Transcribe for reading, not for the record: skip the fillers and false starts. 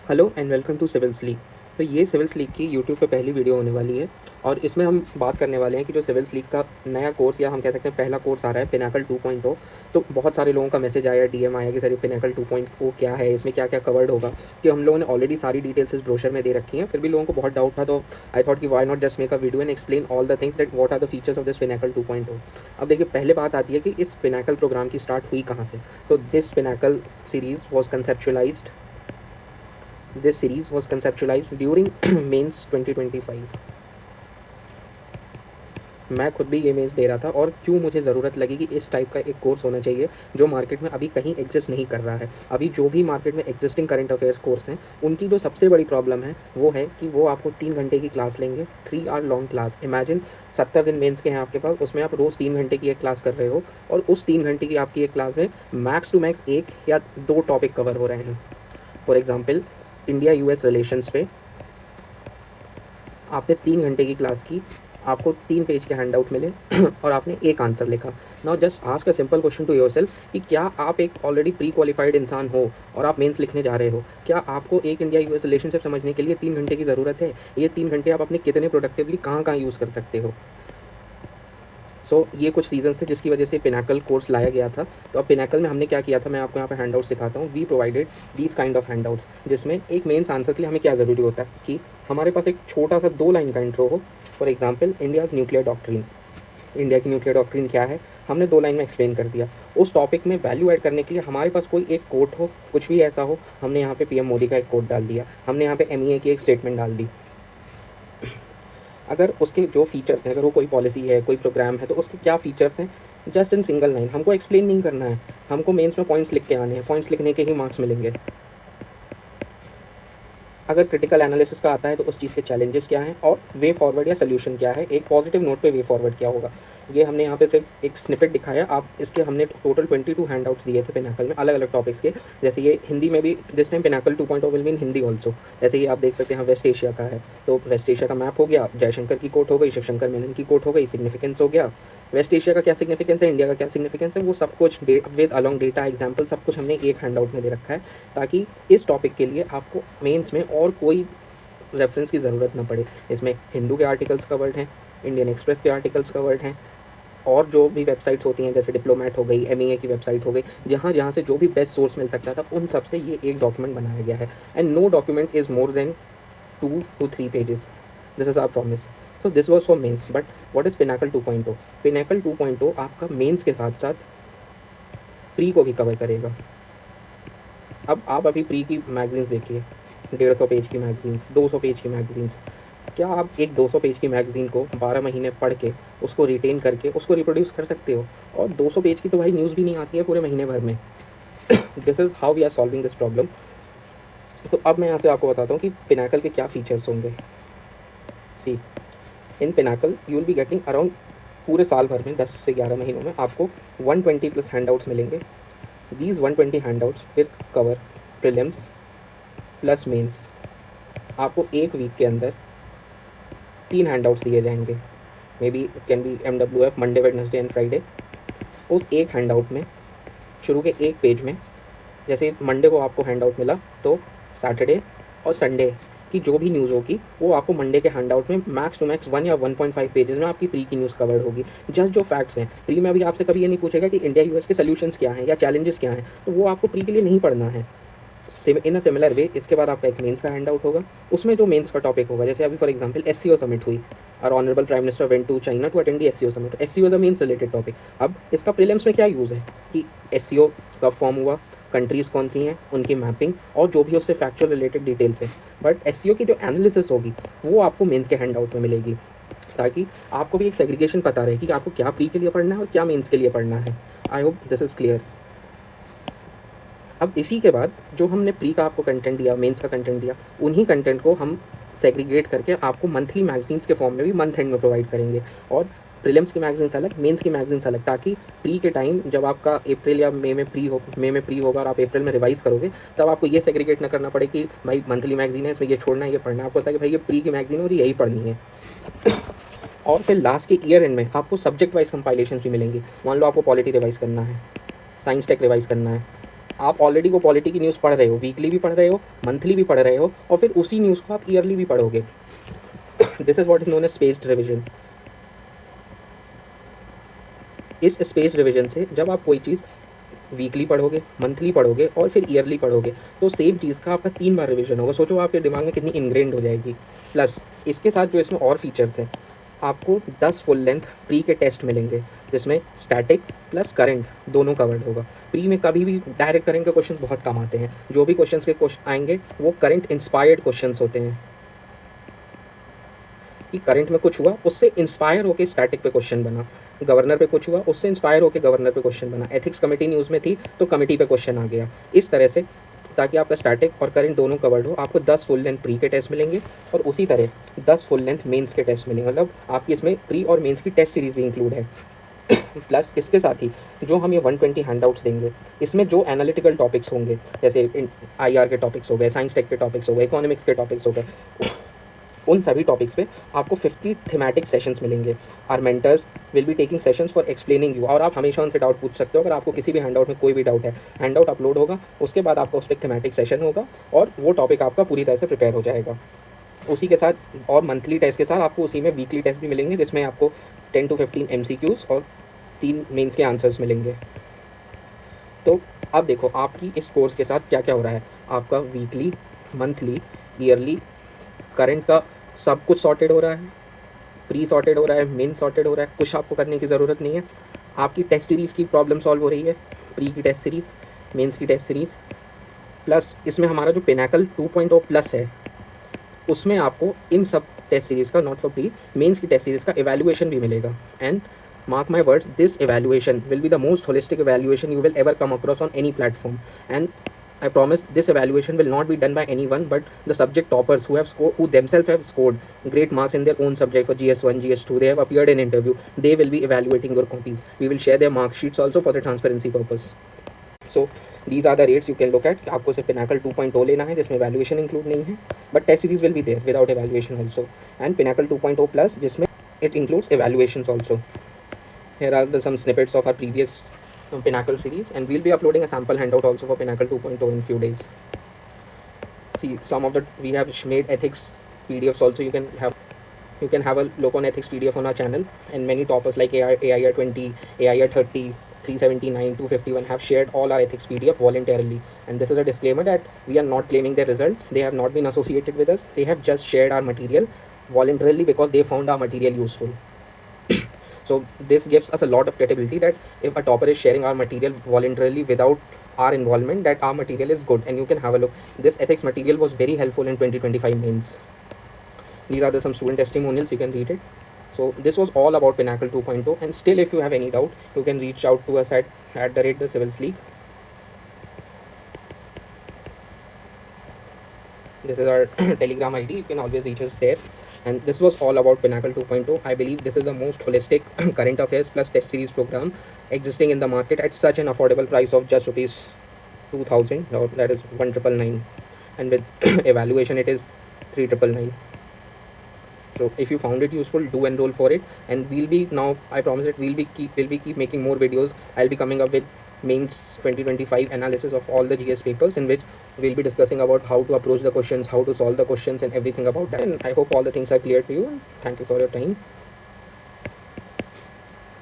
Hello and welcome to civils league. तो ये civils league की यूट्यूब पे पहली वीडियो होने वाली है और इसमें हम बात करने वाले हैं कि जो सिविल्स लीग का नया कोर्स या हम कह सकते हैं पहला कोर्स आ रहा है पिनाकल 2.0। तो बहुत सारे लोगों का मैसेज आया, डीएम आया कि सर ये पिनाकल 2.0 क्या है, इसमें क्या क्या कवर्ड होगा। कि हम लोगों ने ऑलरेडी सारी डिटेल्स इस ब्रोशर में दे रखी हैं, फिर भी लोगों को बहुत डाउट था, तो आई थॉट कि why not just make a video and explain all the things that what are the features of this Pinnacle 2.0। अब देखिए, पहले बात आती है कि इस पिनाकल प्रोग्राम की स्टार्ट हुई कहाँ से। तो this Pinnacle series was conceptualized This series was conceptualized during mains 2025। मैं खुद भी ये मेंस दे रहा था और क्यों मुझे ज़रूरत लगी कि इस टाइप का एक कोर्स होना चाहिए जो मार्केट में अभी कहीं एग्जिस्ट नहीं कर रहा है। अभी जो भी मार्केट में एग्जिस्टिंग करंट अफेयर्स कोर्स हैं, उनकी जो सबसे बड़ी प्रॉब्लम है वो है कि वो आपको 3 घंटे की क्लास लेंगे, 3 आवर लॉन्ग क्लास। इमेजिन 70 दिन मेंस के हैं आपके पास, उसमें आप रोज़ 3 घंटे की एक क्लास कर रहे हो और उस 3 घंटे की आपकी एक क्लास में मैक्स टू मैक्स 1 या 2 टॉपिक कवर हो रहे हैं। For example, India US relations पे आपने 3 घंटे की क्लास की, आपको 3 पेज के हैंड आउट मिले और आपने एक आंसर लिखा। Now just ask a simple question to yourself कि क्या आप एक ऑलरेडी प्री क्वालिफाइड इंसान हो और आप मेंस लिखने जा रहे हो, क्या आपको एक इंडिया यूएस रिलेशनशिप समझने के लिए 3 घंटे की ज़रूरत है? ये 3 घंटे आप अपने कितने प्रोडक्टिवली कहाँ कहाँ यूज़ कर सकते हो? ये कुछ रीजंस थे जिसकी वजह से पिनाकल कोर्स लाया गया था। तो अब पिनाकल में हमने क्या किया था, मैं आपको यहाँ पे हैंडआउट्स दिखाता हूँ। We provided these kind of handouts, जिसमें एक मेंस आंसर के लिए हमें क्या ज़रूरी होता है कि हमारे पास एक छोटा सा 2 लाइन का इंट्रो हो। For example, India's nuclear doctrine. India की न्यूक्लियर डॉक्ट्रिन क्या है, हमने 2 लाइन में एक्सप्लेन कर दिया। उस टॉपिक में वैल्यू ऐड करने के लिए हमारे पास कोई एक कोट हो, कुछ भी ऐसा हो, हमने यहाँ पे पीएम मोदी का एक कोट डाल दिया, हमने यहाँ पे एमईए की एक स्टेटमेंट डाल दी। अगर उसके जो फीचर्स हैं, अगर वो कोई पॉलिसी है, कोई प्रोग्राम है, तो उसके क्या फीचर्स हैं, जस्ट इन सिंगल लाइन हमको एक्सप्लेन नहीं करना है। हमको मेंस में पॉइंट्स लिख के आने हैं, पॉइंट्स लिखने के ही मार्क्स मिलेंगे। अगर क्रिटिकल एनालिसिस का आता है तो उस चीज़ के चैलेंजेस क्या हैं और वे फॉरवर्ड या सोल्यूशन क्या है, एक पॉजिटिव नोट पे वे फॉरवर्ड क्या होगा। ये हमने यहाँ पे सिर्फ एक स्निपेट दिखाया। आप इसके हमने टोटल 22 हैंडआउट्स दिए थे पिनाकल में, अलग अलग टॉपिक्स के। जैसे ये हिंदी में भी this time Pinnacle 2.0 will mean Hindi also. जैसे ये आप देख सकते हैं, वेस्ट एशिया का है तो वेस्ट एशिया का मैप हो गया, जयशंकर की कोट हो गई, शिवशंकर मेनन की कोट हो गई, सिग्निफिकेंस हो गया, वेस्ट एशिया का क्या सिग्निफिकेंस है, इंडिया का क्या सिग्निफिकेंस है, वो सब कुछ विद अलॉन्ग डेटा एग्जाम्पल सब कुछ हमने एक हैंडआउट में दे रखा है, ताकि इस टॉपिक के लिए आपको मेंस में और कोई रेफरेंस की ज़रूरत ना पड़े। इसमें हिंदू के आर्टिकल्स कवर्ड हैं, इंडियन एक्सप्रेस के आर्टिकल्स कवर्ड हैं, और जो भी वेबसाइट्स होती हैं जैसे डिप्लोमेट हो गई, एमईए की वेबसाइट हो गई, जहाँ जहाँ से जो भी बेस्ट सोर्स मिल सकता था, उन सब से ये एक डॉक्यूमेंट बनाया गया है। And no document is more than 2 to 3 pages. This is our promise. तो this was for mains, but what is Pinnacle 2.0? Pinnacle 2.0 आपका मेंस के साथ साथ प्री को भी कवर करेगा। अब आप अभी प्री की मैगजीन्स देखिए, 150 पेज की मैगजीन्स, 200 पेज की मैगजीन्स। क्या आप एक 200 पेज की मैगज़ीन को 12 महीने पढ़ के उसको रिटेन करके उसको रिप्रोड्यूस कर सकते हो? और 200 पेज की तो भाई न्यूज़ भी नहीं आती है पूरे महीने भर में। This is how we are solving this problem. तो अब मैं यहाँ से आपको बताता हूँ कि पिनाकल के क्या फीचर्स होंगे। See, in Pinnacle you will be getting around पूरे साल भर में 10 से 11 महीनों में आपको 120 प्लस हैंडआउट्स मिलेंगे। These 120 handouts will cover prelims plus mains. आपको एक वीक के अंदर 3 हैंडआउट्स दिए जाएंगे। May be it can be MWF Monday, Wednesday and Friday. उस एक हैंडआउट में शुरू के एक पेज में, जैसे मंडे को आपको हैंडआउट मिला तो सैटरडे और संडे की जो भी न्यूज़ होगी वो आपको मंडे के हैंडआउट में मैक्स टू मैक्स 1 या 1.5 पेजेस में आपकी प्री की न्यूज़ कवर्ड होगी। जस्ट जो फैक्ट्स हैं, प्री में अभी आपसे कभी ये नहीं पूछेगा कि इंडिया यूएस के सोल्यूशंस क्या हैं या चैलेंजेस क्या हैं, तो वो आपको प्री के लिए नहीं पढ़ना है। इन अ सिमिलर वे इसके बाद आपका एक मेंस का हैंड आउट होगा। उसमें जो मेंस का टॉपिक होगा, जैसे अभी फॉर एग्जांपल एससीओ समिट हुई और honourable prime minister went to China to attend the SCO summit. SCO is a mains related topic. अब इसका प्रीलिम्स में क्या यूज़ है कि एससीओ कब फॉर्म हुआ, कंट्रीज़ कौन सी हैं, उनकी मैपिंग और जो भी उससे फैक्चुअल रिलेटेड डिटेल्स हैं। बट एससीओ की जो एनालिसिस होगी वो आपको मेंस के हैंड आउट में मिलेगी, ताकि आपको भी एक सेग्रीगेशन पता रहे कि आपको क्या प्री के लिए पढ़ना है और क्या मेंस के लिए पढ़ना है। I hope this is clear. अब इसी के बाद जो हमने प्री का आपको कंटेंट दिया, मेंस का कंटेंट दिया, उन्हीं कंटेंट को हम सेग्रीगेट करके आपको मंथली मैगजीन्स के फॉर्म में भी मंथ एंड में प्रोवाइड करेंगे। और प्रीलिम्स की मैगजीन्स अलग, मेंस की मैगजीन्स अलग, ताकि प्री के टाइम जब आपका अप्रैल या मई में प्री होगा और आप अप्रैल में रिवाइज करोगे, तब आपको ये सेग्रीगेट ना करना पड़े कि भाई मंथली मैगजीन है, इसमें ये छोड़ना है, ये पढ़ना है। आपको पता है कि भाई ये प्री की मैगजीन है और यही पढ़नी है। और फिर लास्ट के ईयर एंड में आपको सब्जेक्ट वाइज कंपाइलेशन भी मिलेंगी। मान लो आपको पॉलिटी रिवाइज करना है, साइंस टेक रिवाइज करना है, आप ऑलरेडी वो पॉलिटी की न्यूज़ पढ़ रहे हो, वीकली भी पढ़ रहे हो, मंथली भी पढ़ रहे हो, और फिर उसी न्यूज़ को आप ईयरली भी पढ़ोगे। This is what is known as spaced revision. इस स्पेस रिविजन से जब आप कोई चीज़ वीकली पढ़ोगे, मंथली पढ़ोगे और फिर ईयरली पढ़ोगे, तो सेम चीज़ का आपका 3 बार रिविजन होगा। सोचो आपके दिमाग में कितनी इनग्रेंड हो जाएगी। प्लस इसके साथ जो इसमें और फीचर्स हैं, आपको 10 फुल लेंथ प्री के टेस्ट मिलेंगे, जिसमें स्टैटिक प्लस करंट दोनों कवर्ड होगा। प्री में कभी भी डायरेक्ट करंट के क्वेश्चन बहुत कम आते हैं। जो भी क्वेश्चन के क्वेश्चन आएंगे वो करंट इंस्पायर्ड क्वेश्चन होते हैं, कि करंट में कुछ हुआ उससे इंस्पायर होकर स्टैटिक पे क्वेश्चन बना, गवर्नर पे कुछ हुआ उससे इंस्पायर होकर गवर्नर पे क्वेश्चन बना, एथिक्स कमेटी न्यूज़ में थी तो कमेटी पे क्वेश्चन आ गया। इस तरह से, ताकि आपका स्टैटिक और करंट दोनों कवर्ड हो, आपको 10 फुल लेंथ प्री के टेस्ट मिलेंगे और उसी तरह 10 फुल लेंथ मेंस के टेस्ट मिलेंगे। मतलब आपकी इसमें प्री और मेंस की टेस्ट सीरीज भी इंक्लूड है। प्लस इसके साथ ही जो हम ये 120 हैंडआउट्स देंगे, इसमें जो एनालिटिकल टॉपिक्स होंगे, जैसे आईआर के टॉपिक्स हो गए, साइंस टेक के टॉपिक्स हो गए, इकोनॉमिक्स के टॉपिक्स हो गए, उन सभी टॉपिक्स पे आपको 50 थीमेटिक सेशंस मिलेंगे। Our mentors will be taking sessions for explaining you, और आप हमेशा उनसे डाउट पूछ सकते हो। अगर आपको किसी भी हैंडआउट में कोई भी डाउट है, हैंडआउट अपलोड होगा, उसके बाद आपका उस पर थीमेटिक सेशन होगा और वो टॉपिक आपका पूरी तरह से प्रिपेयर हो जाएगा। उसी के साथ और मंथली टेस्ट के साथ आपको उसी में वीकली टेस्ट भी मिलेंगे, जिसमें आपको 10 to 15 MCQs और 3 मेंस के आंसर्स मिलेंगे। तो अब देखो आपकी इस कोर्स के साथ क्या क्या हो रहा है। आपका वीकली, मंथली, ईयरली, करंट का सब कुछ सॉर्टेड हो रहा है, प्री सॉर्टेड हो रहा है, मेन सॉर्टेड हो रहा है, कुछ आपको करने की ज़रूरत नहीं है। आपकी टेस्ट सीरीज़ की प्रॉब्लम सॉल्व हो रही है, प्री की टेस्ट सीरीज़, मेंस की टेस्ट सीरीज़, प्लस इसमें हमारा जो पिनाकल 2.0 प्लस है, उसमें आपको इन सब टेस्ट सीरीज़ का, नॉट फॉर प्री, मेंस की टेस्ट सीरीज़ का एवेल्युएशन भी मिलेगा। And mark my words, this evaluation will be the most holistic evaluation you will ever come across on any platform. And I promise this evaluation will not be done by anyone but the subject toppers who have scored, who themselves have scored great marks in their own subject for GS1, GS2. They have appeared in interview. They will be evaluating your copies. We will share their mark sheets also for the transparency purpose. So these are the rates you can look at. आपको सिर्फ Pinnacle 2.0 लेना है, जिसमें evaluation include नहीं है, but test series will be there without evaluation also. And Pinnacle 2.0 plus, जिसमें it includes evaluations also. Here are some snippets of our previous Pinnacle series, and we'll be uploading a sample handout also for Pinnacle 2.0 in few days. See, some of the we have made ethics PDFs also. You can have a look on ethics PDF on our channel, and many toppers like AIR 20, AIR 30, 379, 251 have shared all our ethics PDF voluntarily. And this is a disclaimer that we are not claiming their results. They have not been associated with us. They have just shared our material voluntarily because they found our material useful. So this gives us a lot of credibility that if a topper is sharing our material voluntarily without our involvement, that our material is good. And you can have a look. This ethics material was very helpful in 2025 mains. These are some student testimonials, you can read it. So this was all about Pinnacle 2.0, and still if you have any doubt, you can reach out to us at the Civils League. This is our Telegram ID, you can always reach us there. And this was all about Pinnacle 2.0. I believe this is the most holistic current affairs plus test series program existing in the market at such an affordable price of just rupees 2000, or that is 1999, and with evaluation it is 3999. So if you found it useful, do enroll for it, and we'll be, now I promise that we'll be keep making more videos. I'll be coming up with mains 2025 analysis of all the GS papers, in which we'll be discussing about how to approach the questions, how to solve the questions, and everything about that. And I hope all the things are clear to you. And thank you for your time.